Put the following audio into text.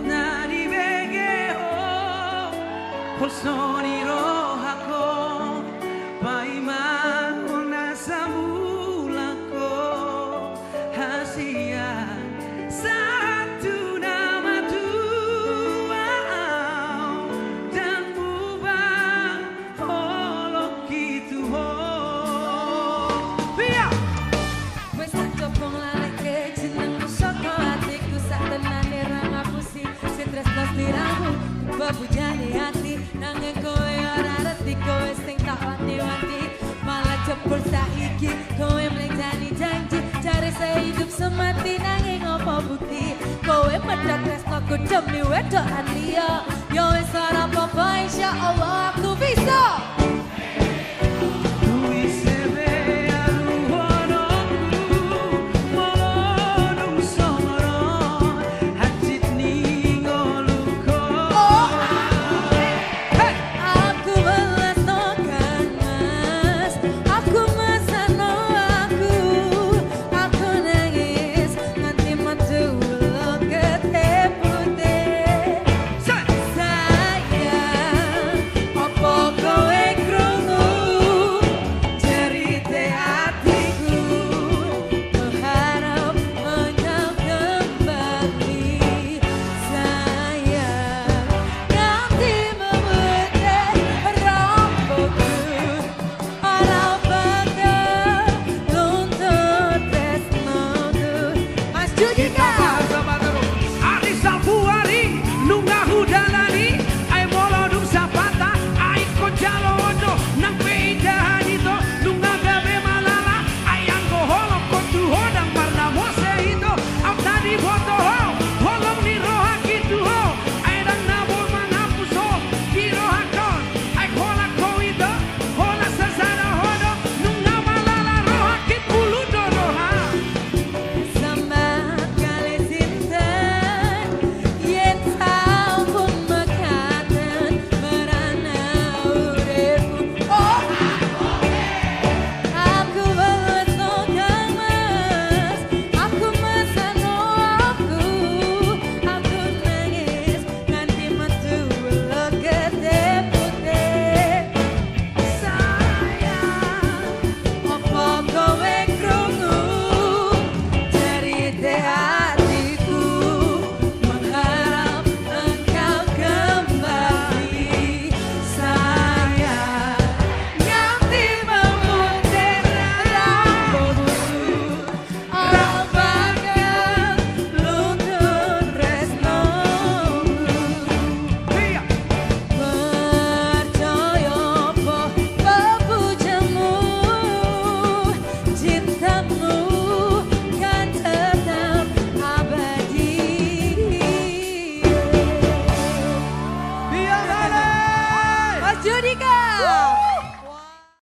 nari begeo Polsoni rohako Paiman nasa mulako Hasia satu nama tuau Dan mubah holok gitu ho Pia! Wes tak copong lalek ke jeneng saka hatiku sak tenane ra ngapusi sing tresno sliramu bebujane ati nanging kowe ora reti kowe sing tak wanti-wanti malah jebul saiki kowe mlenjani janji jare sehidup semati nanging apa bukti kowe medhot tresnoku demi wedokan liya yo wis ora apa-apa insyaallah aku bisa